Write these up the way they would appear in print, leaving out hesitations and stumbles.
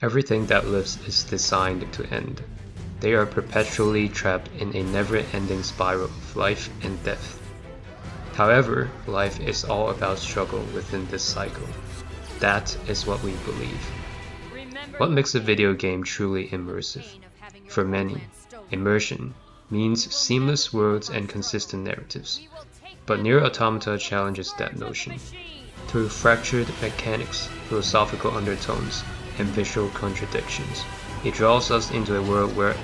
Everything that lives is designed to end. They are perpetually trapped in a never-ending spiral of life and death. However, life is all about struggle within this cycle. That is what we believe. What makes a video game truly immersive? For many, immersion means seamless worlds and consistent narratives. But Nier Automata challenges that notion. Through fractured mechanics, philosophical undertones, and visual contradictions, it draws us into a world where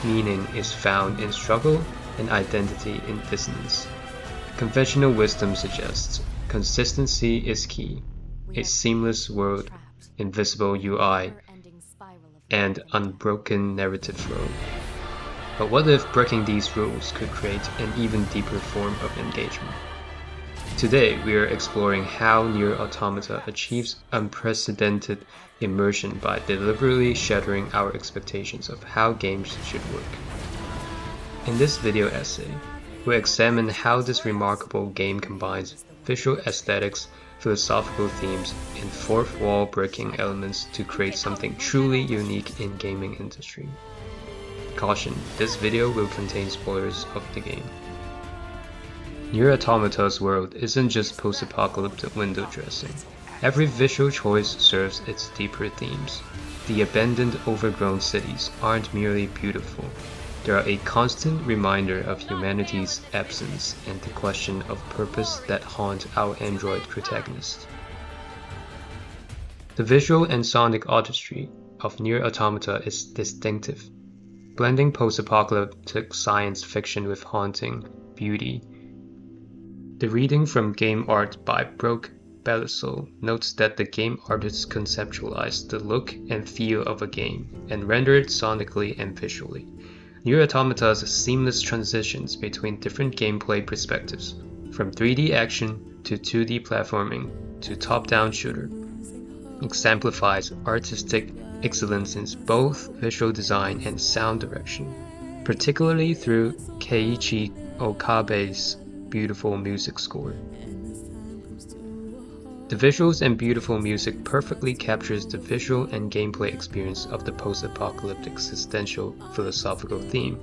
meaning is found in struggle and identity in dissonance. Conventional wisdom suggests consistency is key, a seamless world, invisible UI, and unbroken narrative flow. But what if breaking these rules could create an even deeper form of engagement? Today, we are exploring how Nier Automata achieves unprecedented immersion by deliberately shattering our expectations of how games should work. In this video essay, we'll examine how this remarkable game combines visual aesthetics, philosophical themes, and fourth-wall breaking elements to create something truly unique in gaming industry. Caution, this video will contain spoilers of the game. Nier Automata's world isn't just post-apocalyptic window dressing. Every visual choice serves its deeper themes. The abandoned, overgrown cities aren't merely beautiful. They are a constant reminder of humanity's absence and the question of purpose that haunt our android protagonist. The visual and sonic artistry of Nier Automata is distinctive, blending post-apocalyptic science fiction with haunting beauty. The reading from game art by Broke Belisol notes that the game artists conceptualized the look and feel of a game and rendered it sonically and visually. Nier Automata's seamless transitions between different gameplay perspectives, from 3D action to 2D platforming to top-down shooter, exemplifies artistic excellence in both visual design and sound direction, particularly through Keiichi Okabe's beautiful music score. The visuals and beautiful music perfectly captures the visual and gameplay experience of the post-apocalyptic existential philosophical theme.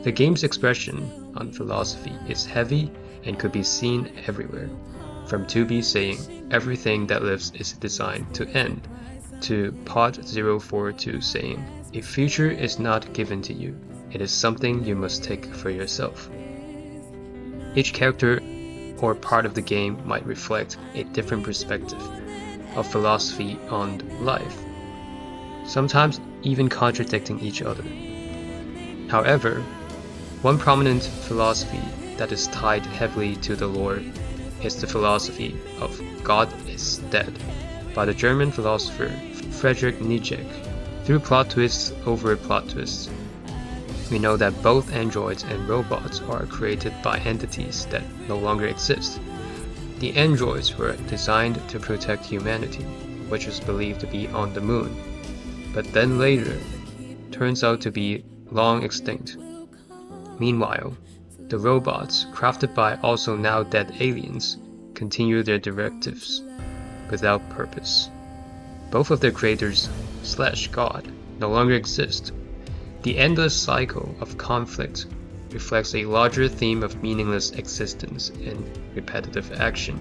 The game's expression on philosophy is heavy and could be seen everywhere, from 2B saying everything that lives is designed to end, to Pod 042 saying a future is not given to you, it is something you must take for yourself. Each character or part of the game might reflect a different perspective of philosophy on life, sometimes even contradicting each other. However, one prominent philosophy that is tied heavily to the lore is the philosophy of God is dead by the German philosopher Friedrich Nietzsche. Through plot twists over plot twists, we know that both androids and robots are created by entities that no longer exist. The androids were designed to protect humanity, which is believed to be on the moon, but then later turns out to be long extinct. Meanwhile, the robots, crafted by also now dead aliens, continue their directives without purpose. Both of their creators / God no longer exist. The endless cycle of conflict reflects a larger theme of meaningless existence and repetitive action,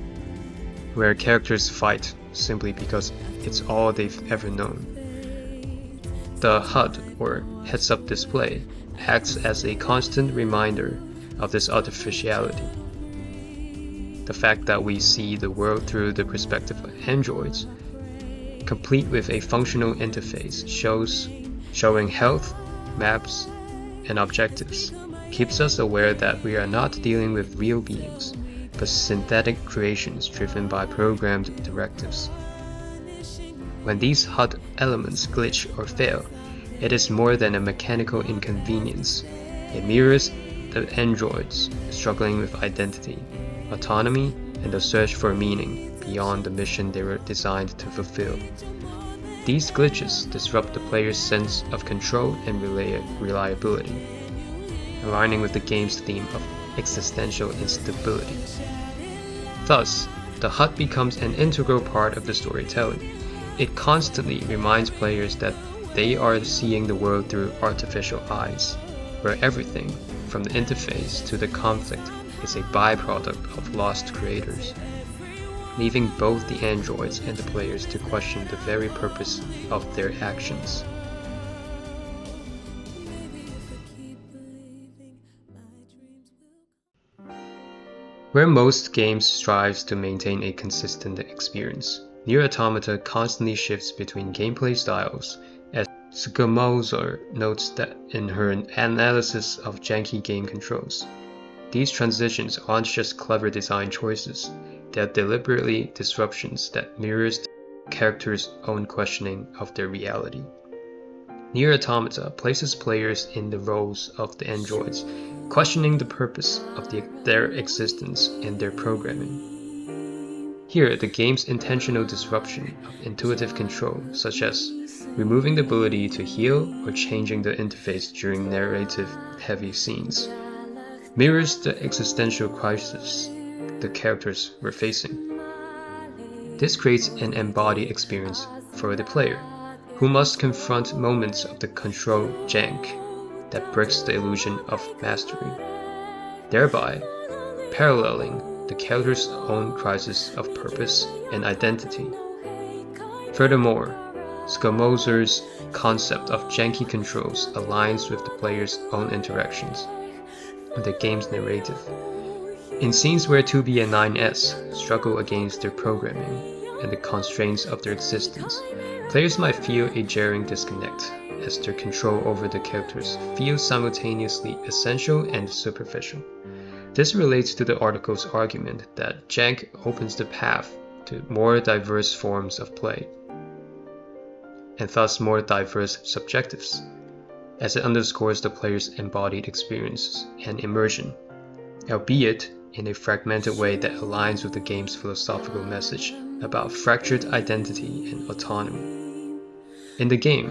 where characters fight simply because it's all they've ever known. The HUD, or heads-up display, acts as a constant reminder of this artificiality. The fact that we see the world through the perspective of androids, complete with a functional interface showing health, maps, and objectives, keeps us aware that we are not dealing with real beings, but synthetic creations driven by programmed directives. When these HUD elements glitch or fail, it is more than a mechanical inconvenience. It mirrors the androids struggling with identity, autonomy, and the search for meaning beyond the mission they were designed to fulfill. These glitches disrupt the player's sense of control and reliability, aligning with the game's theme of existential instability. Thus, the HUD becomes an integral part of the storytelling. It constantly reminds players that they are seeing the world through artificial eyes, where everything, from the interface to the conflict, is a byproduct of lost creators, leaving both the androids and the players to question the very purpose of their actions. Where most games strives to maintain a consistent experience, Nier Automata constantly shifts between gameplay styles, as Sukamozer notes that in her analysis of janky game controls. These transitions aren't just clever design choices, they are deliberately disruptions that mirrors the characters' own questioning of their reality. Nier Automata places players in the roles of the androids, questioning the purpose of their existence and their programming. Here, the game's intentional disruption of intuitive control, such as removing the ability to heal or changing the interface during narrative-heavy scenes, mirrors the existential crisis the characters were facing. This creates an embodied experience for the player, who must confront moments of the control jank that breaks the illusion of mastery, thereby paralleling the character's own crisis of purpose and identity. Furthermore, Skamozer's concept of janky controls aligns with the player's own interactions with the game's narrative. In scenes where 2B and 9S struggle against their programming and the constraints of their existence, players might feel a jarring disconnect, as their control over the characters feels simultaneously essential and superficial. This relates to the article's argument that jank opens the path to more diverse forms of play, and thus more diverse subjectives, as it underscores the player's embodied experiences and immersion, albeit in a fragmented way that aligns with the game's philosophical message about fractured identity and autonomy. In the game,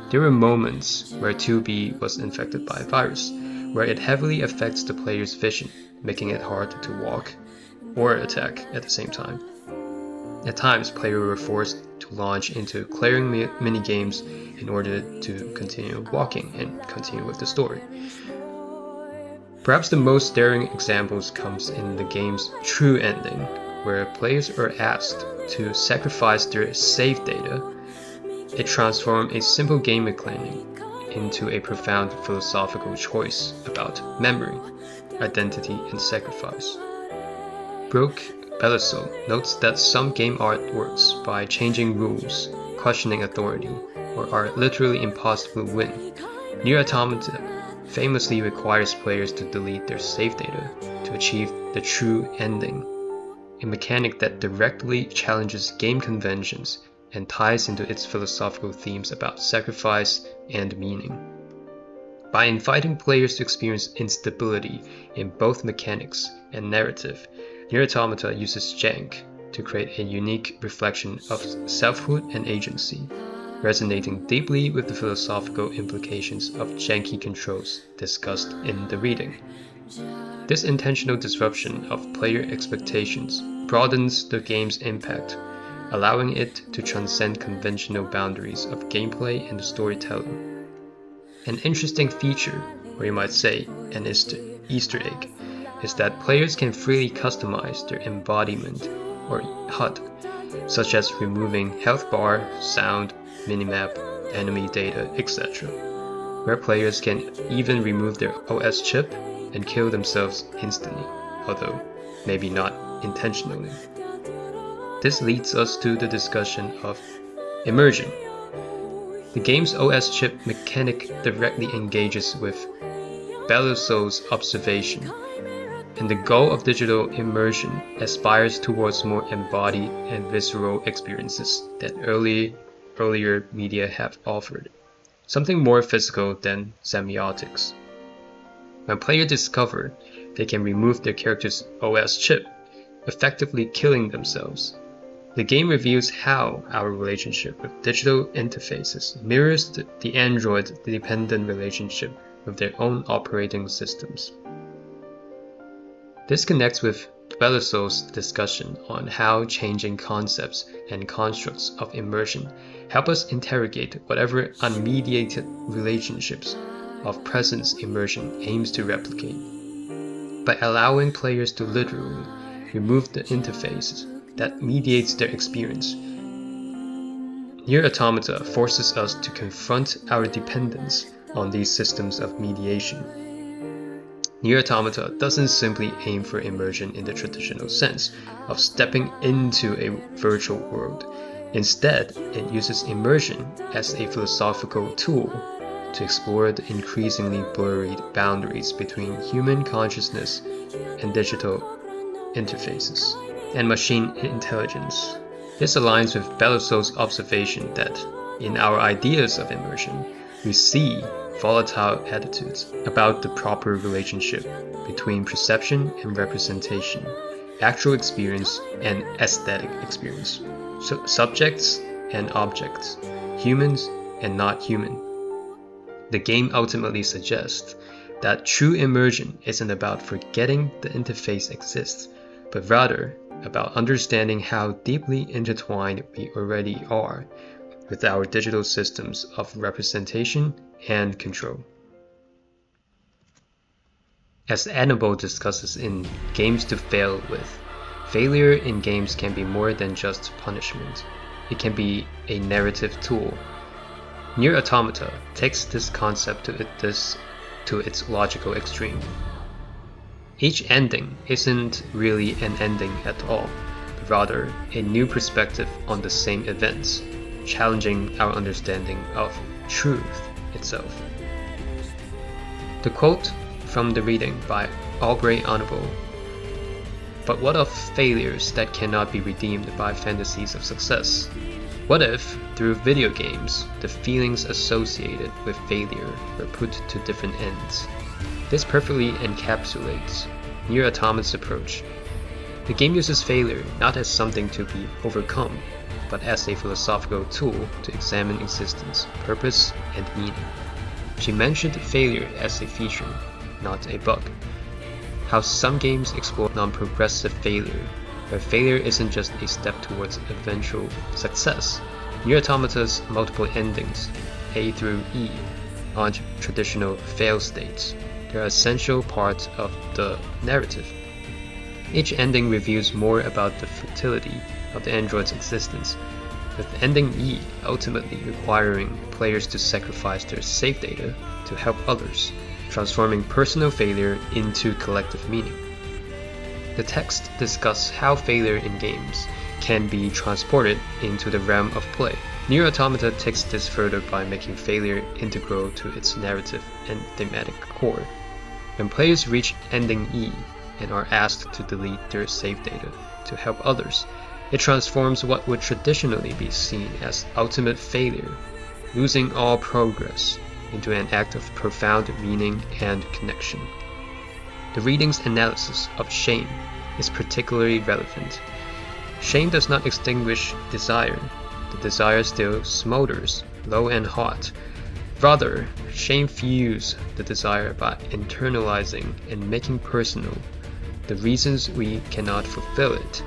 there were moments where 2B was infected by a virus, where it heavily affects the player's vision, making it hard to walk or attack at the same time. At times, players were forced to launch into clearing mini-games in order to continue walking and continue with the story. Perhaps the most daring examples comes in the game's true ending, where players are asked to sacrifice their save data. It transformed a simple game mechanic into a profound philosophical choice about memory, identity, and sacrifice. Brooke Belliso notes that some game artworks, by changing rules, questioning authority, or are literally impossible to win. Nier Automata famously requires players to delete their save data to achieve the true ending, a mechanic that directly challenges game conventions and ties into its philosophical themes about sacrifice and meaning. By inviting players to experience instability in both mechanics and narrative, Nier Automata uses jank to create a unique reflection of selfhood and agency, resonating deeply with the philosophical implications of janky controls discussed in the reading. This intentional disruption of player expectations broadens the game's impact, allowing it to transcend conventional boundaries of gameplay and storytelling. An interesting feature, or you might say an Easter egg, is that players can freely customize their embodiment, or HUD, such as removing health bar, sound, minimap, enemy data, etc., where players can even remove their OS chip and kill themselves instantly, although maybe not intentionally. This leads us to the discussion of immersion. The game's OS chip mechanic directly engages with Belliso's observation, and the goal of digital immersion aspires towards more embodied and visceral experiences that earlier media have offered, something more physical than semiotics. When players discover they can remove their character's OS chip, effectively killing themselves, the game reveals how our relationship with digital interfaces mirrors the android-dependent relationship with their own operating systems. This connects with Belisso's discussion on how changing concepts and constructs of immersion help us interrogate whatever unmediated relationships of presence immersion aims to replicate. By allowing players to literally remove the interface that mediates their experience, Nier Automata forces us to confront our dependence on these systems of mediation. Nier Automata doesn't simply aim for immersion in the traditional sense of stepping into a virtual world. Instead, it uses immersion as a philosophical tool to explore the increasingly blurred boundaries between human consciousness and digital interfaces and machine intelligence. This aligns with Belisso's observation that in our ideas of immersion, we see volatile attitudes about the proper relationship between perception and representation, actual experience and aesthetic experience, so subjects and objects, humans and not human. The game ultimately suggests that true immersion isn't about forgetting the interface exists, but rather about understanding how deeply intertwined we already are with our digital systems of representation and control. As Annabelle discusses in Games to Fail With, failure in games can be more than just punishment. It can be a narrative tool. Nier Automata takes this concept to its logical extreme. Each ending isn't really an ending at all, but rather a new perspective on the same events, challenging our understanding of truth itself. The quote from the reading by Aubrey Honorable: "But what of failures that cannot be redeemed by fantasies of success? What if, through video games, the feelings associated with failure were put to different ends?" This perfectly encapsulates Nier Automata's approach. The game uses failure not as something to be overcome, but as a philosophical tool to examine existence, purpose, and meaning. She mentioned failure as a feature, not a bug. How some games explore non-progressive failure, where failure isn't just a step towards eventual success. Nier Automata's multiple endings, A through E, aren't traditional fail states. They're essential parts of the narrative. Each ending reveals more about the futility of the android's existence, with ending E ultimately requiring players to sacrifice their save data to help others, transforming personal failure into collective meaning. The text discusses how failure in games can be transported into the realm of play. Nier Automata takes this further by making failure integral to its narrative and thematic core. When players reach ending E and are asked to delete their save data to help others, it transforms what would traditionally be seen as ultimate failure, losing all progress, into an act of profound meaning and connection. The reading's analysis of shame is particularly relevant. Shame does not extinguish desire. The desire still smolders, low and hot. Rather, shame fuels the desire by internalizing and making personal the reasons we cannot fulfill it.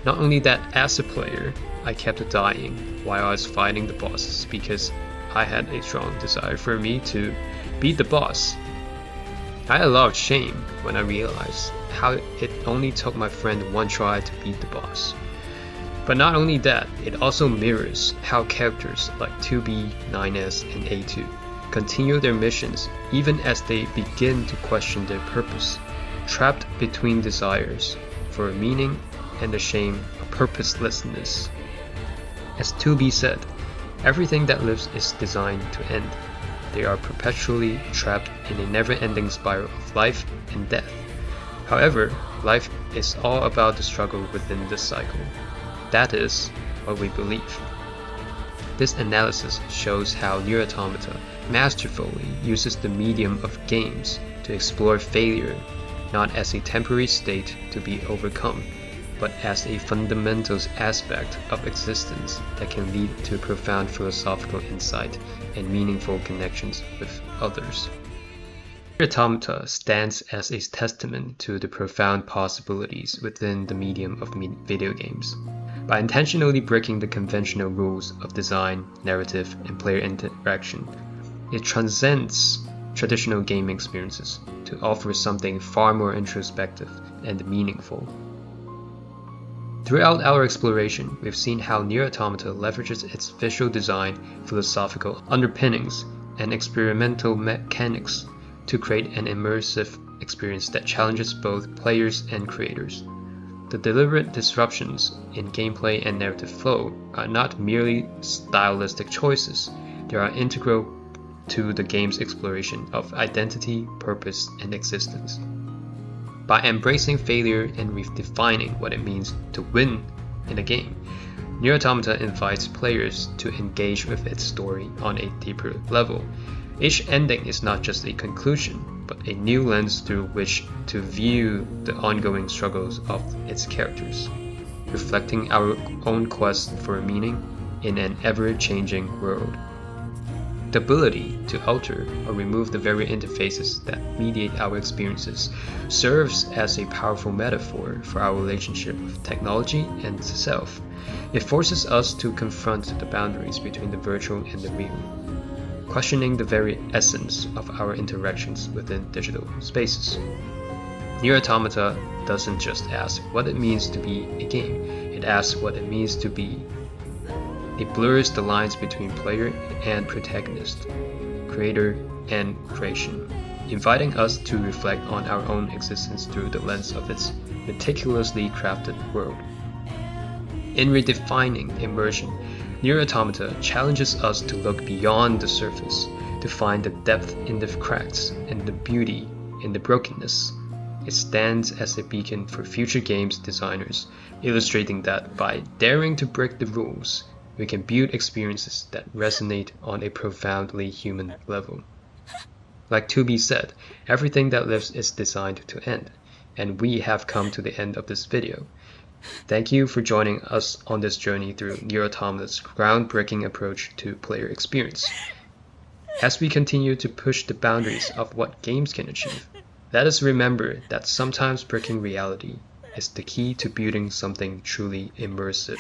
Not only that, as a player, I kept dying while I was fighting the bosses because I had a strong desire for me to beat the boss. I allowed shame when I realized how it only took my friend one try to beat the boss. But not only that, it also mirrors how characters like 2B, 9S, and A2 continue their missions even as they begin to question their purpose, trapped between desires for meaning and the shame of purposelessness. As 2B said, everything that lives is designed to end. They are perpetually trapped in a never-ending spiral of life and death. However, life is all about the struggle within this cycle. That is what we believe. This analysis shows how Nier Automata masterfully uses the medium of games to explore failure not as a temporary state to be overcome, but as a fundamental aspect of existence that can lead to profound philosophical insight and meaningful connections with others. Automata stands as a testament to the profound possibilities within the medium of video games. By intentionally breaking the conventional rules of design, narrative, and player interaction, it transcends traditional gaming experiences to offer something far more introspective and meaningful. Throughout our exploration, we've seen how Nier Automata leverages its visual design, philosophical underpinnings, and experimental mechanics to create an immersive experience that challenges both players and creators. The deliberate disruptions in gameplay and narrative flow are not merely stylistic choices, they are integral to the game's exploration of identity, purpose, and existence. By embracing failure and redefining what it means to win in a game, Nier Automata invites players to engage with its story on a deeper level. Each ending is not just a conclusion, but a new lens through which to view the ongoing struggles of its characters, reflecting our own quest for meaning in an ever-changing world. The ability to alter or remove the very interfaces that mediate our experiences serves as a powerful metaphor for our relationship with technology and the self. It forces us to confront the boundaries between the virtual and the real, questioning the very essence of our interactions within digital spaces. Nier Automata doesn't just ask what it means to be a game, it asks what it means to be. It blurs the lines between player and protagonist, creator and creation, inviting us to reflect on our own existence through the lens of its meticulously crafted world. In redefining immersion, Nier Automata challenges us to look beyond the surface, to find the depth in the cracks and the beauty in the brokenness. It stands as a beacon for future games designers, illustrating that by daring to break the rules, we can build experiences that resonate on a profoundly human level. Like 2B said, everything that lives is designed to end, and we have come to the end of this video. Thank you for joining us on this journey through Nier Automata's groundbreaking approach to player experience. As we continue to push the boundaries of what games can achieve, let us remember that sometimes breaking reality is the key to building something truly immersive.